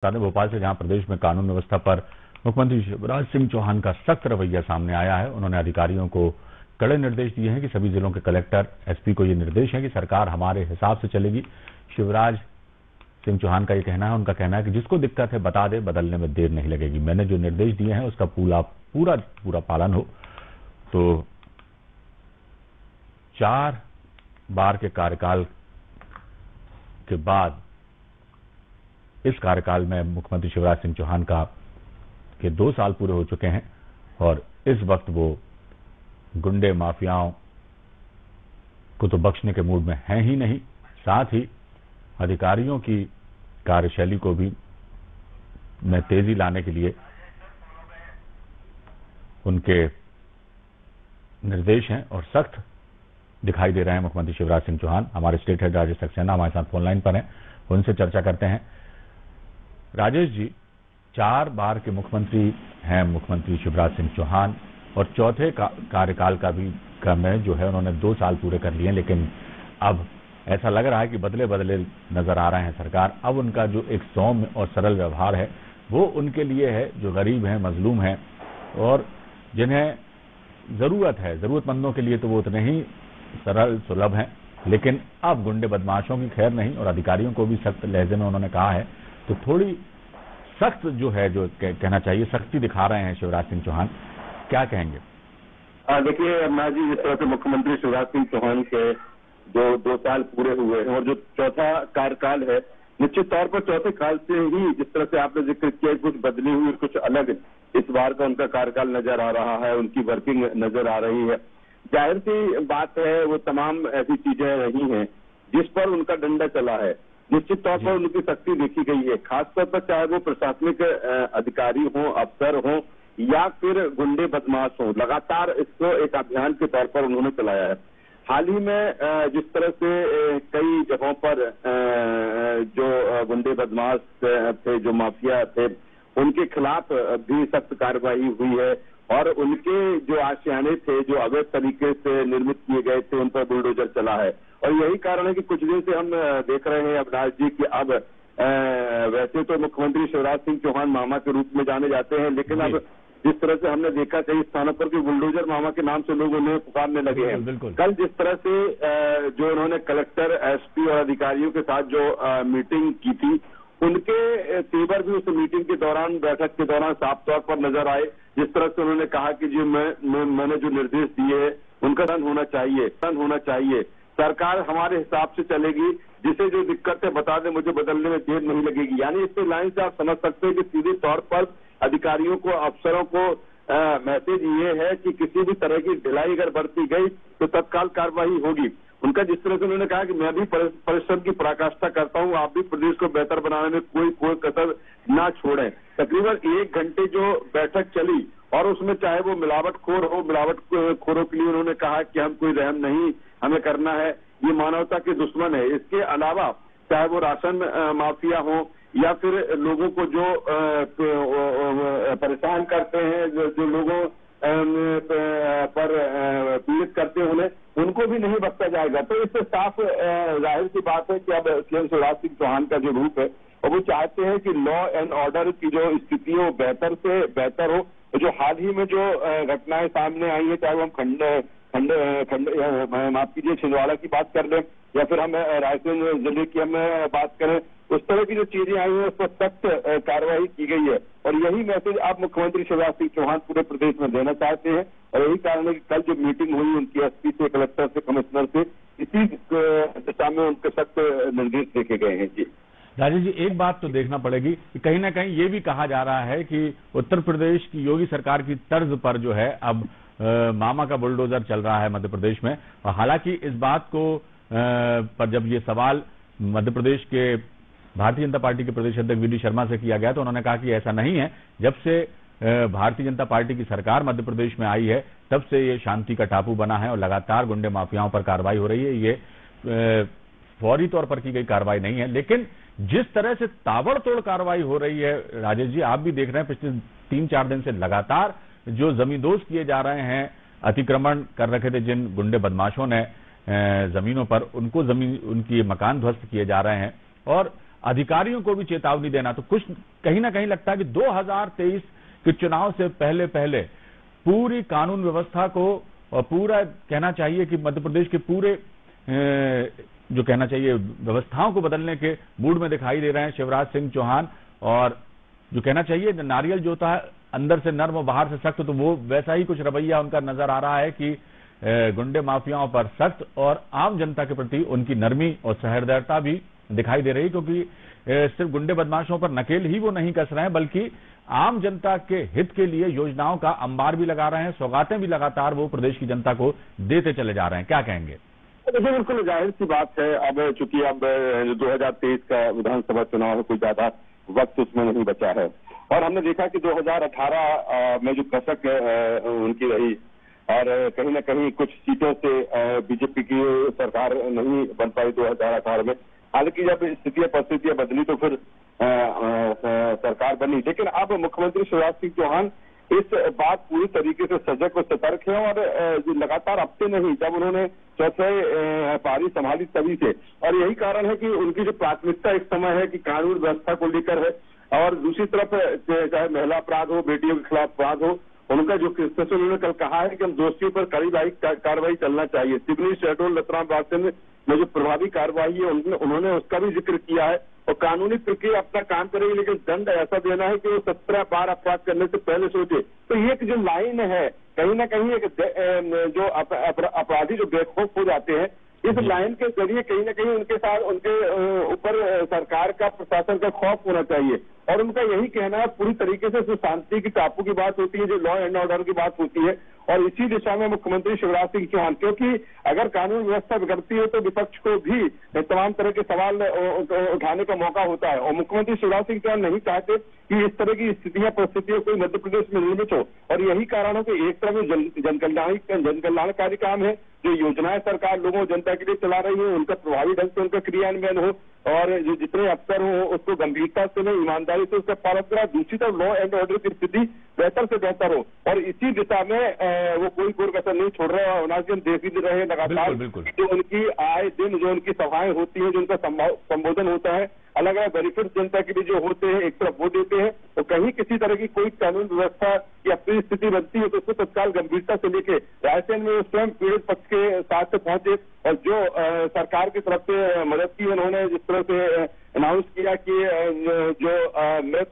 भोपाल से, जहां प्रदेश में कानून व्यवस्था पर मुख्यमंत्री शिवराज सिंह चौहान का सख्त रवैया सामने आया है। उन्होंने अधिकारियों को कड़े निर्देश दिए हैं कि सभी जिलों के कलेक्टर, एसपी को ये निर्देश है कि सरकार हमारे हिसाब से चलेगी। शिवराज सिंह चौहान का ये कहना है, उनका कहना है कि जिसको दिक्कत है बता दे, बदलने में देर नहीं लगेगी। मैंने जो निर्देश दिए हैं उसका पूरा पालन हो। तो 4 बार के कार्यकाल के बाद इस कार्यकाल में मुख्यमंत्री शिवराज सिंह चौहान के 2 साल पूरे हो चुके हैं और इस वक्त वो गुंडे माफियाओं को तो बख्शने के मूड में हैं ही नहीं, साथ ही अधिकारियों की कार्यशैली को भी में तेजी लाने के लिए उनके निर्देश हैं और सख्त दिखाई दे रहे हैं मुख्यमंत्री शिवराज सिंह चौहान। हमारे स्टेट हेड राजेश सक्सेना हमारे साथ फोन लाइन पर हैं, उनसे चर्चा करते हैं। राजेश जी, 4 बार के मुख्यमंत्री हैं मुख्यमंत्री शिवराज सिंह चौहान और चौथे कार्यकाल का में जो है उन्होंने 2 साल पूरे कर लिए, लेकिन अब ऐसा लग रहा है कि बदले बदले नजर आ रहे हैं सरकार। अब उनका जो एक सौम्य और सरल व्यवहार है वो उनके लिए है जो गरीब हैं, मजलूम हैं और जिन्हें जरूरत है, जरूरतमंदों के लिए तो वो उतने ही सरल सुलभ हैं, लेकिन अब गुंडे बदमाशों की खैर नहीं और अधिकारियों को भी सख्त लहजे में उन्होंने कहा है। तो थोड़ी सख्त जो है, जो कहना चाहिए, सख्ती दिखा रहे हैं शिवराज सिंह चौहान, क्या कहेंगे? देखिए अम्मा जी, जिस तरह से मुख्यमंत्री शिवराज सिंह चौहान के जो 2 साल पूरे हुए हैं और जो चौथा कार्यकाल है, निश्चित तौर पर चौथे काल से ही जिस तरह से आपने जिक्र किया, कुछ बदली हुई, कुछ अलग इस बार का उनका कार्यकाल नजर आ रहा है, उनकी वर्किंग नजर आ रही है। जाहिर सी बात है, वो तमाम ऐसी चीजें रही हैं जिस पर उनका डंडा चला है। निश्चित तौर पर उनकी शक्ति देखी गई है, खासतौर पर चाहे वो प्रशासनिक अधिकारी हों, अफसर हों या फिर गुंडे बदमाश हों, लगातार इसको एक अभियान के तौर पर उन्होंने चलाया है। हाल ही में जिस तरह से कई जगहों पर जो गुंडे बदमाश थे, जो माफिया थे, उनके खिलाफ भी सख्त कार्रवाई हुई है और उनके जो आशियाने थे, जो अवैध तरीके से निर्मित किए गए थे, उन पर बुलडोजर चला है। और यही कारण है कि कुछ दिन से हम देख रहे हैं अविनाश जी कि अब वैसे तो मुख्यमंत्री शिवराज सिंह चौहान मामा के रूप में जाने जाते हैं, लेकिन अब जिस तरह से हमने देखा कई स्थानों पर कि बुलडोजर मामा के नाम से लोग उन्हें पुकारने लगे हैं। कल जिस तरह से जो उन्होंने कलेक्टर, एसपी और अधिकारियों के साथ जो मीटिंग की थी, उनके तेवर भी उस मीटिंग के दौरान, बैठक के दौरान साफ तौर पर नजर आए। जिस तरह से उन्होंने कहा कि जी मैंने जो निर्देश दिए हैं उनका पालन होना चाहिए। सरकार हमारे हिसाब से चलेगी, जिसे जो दिक्कत है बता दे, मुझे बदलने में देर नहीं लगेगी। यानी इससे लाइन से आप समझ सकते हैं कि सीधे तौर पर अधिकारियों को, अफसरों को मैसेज ये है कि किसी भी तरह की ढिलाई अगर बरती गई तो तत्काल कार्रवाई होगी। उनका जिस तरह से उन्होंने कहा कि मैं भी परिश्रम की पराकाष्ठा करता हूं, आप भी प्रदेश को बेहतर बनाने में कोई कसर ना छोड़ें। तकरीबन 1 घंटे जो बैठक चली और उसमें चाहे वो मिलावटखोर हो, मिलावटखोरों के लिए उन्होंने कहा कि हम कोई रहम नहीं हमें करना है, ये मानवता के दुश्मन है। इसके अलावा चाहे वो राशन माफिया हो या फिर लोगों को जो परेशान करते हैं, जो लोगों पर पीड़ित करते हैं, उनको भी नहीं बख्शा जाएगा। तो इससे साफ जाहिर सी बात है कि अब सीएम शिवराज सिंह चौहान का जो रूप है और वो चाहते हैं कि लॉ एंड ऑर्डर की जो स्थिति हो बेहतर से बेहतर हो। जो हाल ही में जो घटनाएं सामने आई है, चाहे वो हम माफ कीजिए छिंदवाड़ा की बात कर लें या फिर हम रायसेन जिले की हम बात करें, उस तरह की जो चीजें आई हैं उस पर सख्त कार्रवाई की गई है। और यही मैसेज आप मुख्यमंत्री शिवराज सिंह चौहान पूरे प्रदेश में देना चाहते हैं और यही कारण है कि कल जो मीटिंग हुई उनकी एसपी से, कलेक्टर से, कमिश्नर से, इसी दिशा में उनके सख्त निर्देश देखे गए हैं। जी राजेश जी, एक बात तो देखना पड़ेगी कि कहीं ना कहीं ये भी कहा जा रहा है कि उत्तर प्रदेश की योगी सरकार की तर्ज पर जो है अब मामा का बुलडोजर चल रहा है मध्य प्रदेश में। और हालांकि इस बात को पर जब ये सवाल मध्य प्रदेश के भारतीय जनता पार्टी के प्रदेश अध्यक्ष वी.डी. शर्मा से किया गया तो उन्होंने कहा कि ऐसा नहीं है। जब से भारतीय जनता पार्टी की सरकार मध्य प्रदेश में आई है तब से ये शांति का टापू बना है और लगातार गुंडे माफियाओं पर कार्रवाई हो रही है। ये फौरी तौर पर की गई कार्रवाई नहीं है, लेकिन जिस तरह से ताबड़तोड़ कार्रवाई हो रही है राजेश जी, आप भी देख रहे हैं पिछले 3-4 दिन से लगातार जो जमींदोज किए जा रहे हैं, अतिक्रमण कर रखे थे जिन गुंडे बदमाशों ने जमीनों पर, उनकी मकान ध्वस्त किए जा रहे हैं। और अधिकारियों को भी चेतावनी देना। तो कुछ कहीं ना कहीं लगता है कि 2023 के चुनाव से पहले पहले पूरी कानून व्यवस्था को और पूरा कहना चाहिए कि मध्य प्रदेश के पूरे जो कहना चाहिए व्यवस्थाओं को बदलने के मूड में दिखाई दे रहे हैं शिवराज सिंह चौहान। और जो कहना चाहिए नारियल जो था अंदर से नर्म और बाहर से सख्त, तो वो वैसा ही कुछ रवैया उनका नजर आ रहा है कि गुंडे माफियाओं पर सख्त और आम जनता के प्रति उनकी नरमी और सहृदयता भी दिखाई दे रही, क्योंकि सिर्फ गुंडे बदमाशों पर नकेल ही वो नहीं कस रहे हैं बल्कि आम जनता के हित के लिए योजनाओं का अंबार भी लगा रहे हैं, सौगातें भी लगातार वो प्रदेश की जनता को देते चले जा रहे हैं। क्या कहेंगे? देखिए, बिल्कुल जाहिर सी बात है। अब चूंकि अब 2023 का विधानसभा चुनाव है, कोई ज्यादा वक्त उसमें नहीं बचा है और हमने देखा कि 2018 में जो कसक उनकी रही और कहीं ना कहीं कुछ सीटों से बीजेपी की सरकार नहीं बन पाई 2018 में। हालांकि जब स्थितियां परिस्थितियां बदली तो फिर सरकार बनी। लेकिन अब मुख्यमंत्री शिवराज सिंह चौहान इस बात पूरी तरीके से सजग और सतर्क है और लगातार अब से नहीं, जब उन्होंने चौथे पारी संभाली तभी से। और यही कारण है कि उनकी जो प्राथमिकता एक समय है कि कानून व्यवस्था को लेकर है और दूसरी तरफ चाहे महिला अपराध हो, बेटियों के खिलाफ अपराध हो, उनका जो जैसे उन्होंने कल कहा है कि हम दोषियों पर कड़ी कार्रवाई चलना चाहिए। सिवनी, शहडोल, रतलाम, रायसेन में जो प्रभावी कार्रवाई है उन्होंने उसका भी जिक्र किया है और कानूनी प्रक्रिया अपना काम करेगी, लेकिन दंड ऐसा देना है कि वो 17 बार अपराध करने से पहले सोचे। तो ये एक जो लाइन है कहीं ना कहीं एक जो अपराधी जो बेखौफ हो जाते हैं, इस लाइन के जरिए कहीं ना कहीं उनके साथ उनके ऊपर सरकार का, प्रशासन का खौफ होना चाहिए। और उनका यही कहना है पूरी तरीके से जो शांति की टापू की बात होती है, जो लॉ एंड ऑर्डर की बात होती है, और इसी दिशा में मुख्यमंत्री शिवराज सिंह चौहान, क्योंकि अगर कानून व्यवस्था बिगड़ती है तो विपक्ष को भी तमाम तरह के सवाल उठाने का मौका होता है। और मुख्यमंत्री शिवराज सिंह चौहान नहीं चाहते कि इस तरह की स्थितियां परिस्थितियां कोई मध्य प्रदेश में निर्मित हो। और यही कारण है कि एक तरफ जनकल्याणकारी काम है, जो योजनाएं सरकार लोगों जनता के लिए चला रही है, उनका प्रभावी ढंग से उनका क्रियान्वयन हो और जो जितने अफसर हो उसको गंभीरता से नहीं, ईमानदारी से उसका पालन करा। दूसरी तरफ लॉ एंड ऑर्डर की स्थिति बेहतर से बेहतर हो और इसी दिशा में वो कोई कोर कसर नहीं छोड़ रहे हैं। अविनाश जी, हम देख भी रहे हैं लगातार जो उनकी आए दिन जो उनकी सभाएं होती है, जो उनका संबोधन होता है, अलग अलग बेनिफिट जनता के लिए जो होते हैं, एक तरफ वो देते हैं तो कहीं किसी तरह की कोई कानून व्यवस्था की अपनी स्थिति बनती है तो उसको तत्काल गंभीरता से लेके रायसेन में स्वयं पीड़ित पक्ष के साथ से पहुंचे और जो सरकार की तरफ से मदद की उन्होंने जिस तरह से अनाउंस किया कि जो मृत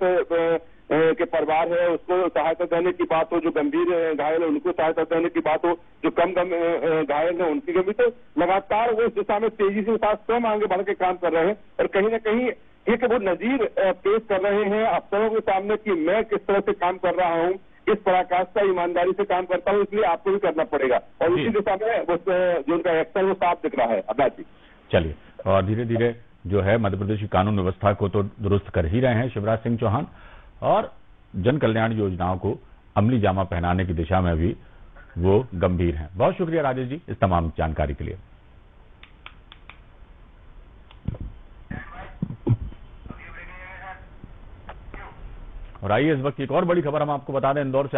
के परिवार है उसको सहायता देने की बात हो, जो गंभीर घायल है उनको सहायता देने की बात हो, जो कम घायल है उनकी भी, तो लगातार वो इस दिशा में तेजी से साथ स्वयं आगे बढ़ के काम कर रहे हैं और कहीं ना कहीं एक वो नजीर पेश कर रहे हैं अफसरों के सामने कि मैं किस तरह से काम कर रहा हूँ, किस पराकाष्ठा ईमानदारी से काम करता हूँ, इसलिए आपको भी करना पड़ेगा। और इसी दिशा में जो उनका एक्शन वो साफ दिख रहा है। अब्बास जी, चलिए, और धीरे धीरे जो है मध्य प्रदेश की कानून व्यवस्था को तो दुरुस्त कर ही रहे हैं शिवराज सिंह चौहान और जन कल्याण योजनाओं को अमली जामा पहनाने की दिशा में भी वो गंभीर हैं। बहुत शुक्रिया राजेश जी इस तमाम जानकारी के लिए। और आइए इस वक्त एक और बड़ी खबर हम आपको बता दें इंदौर से।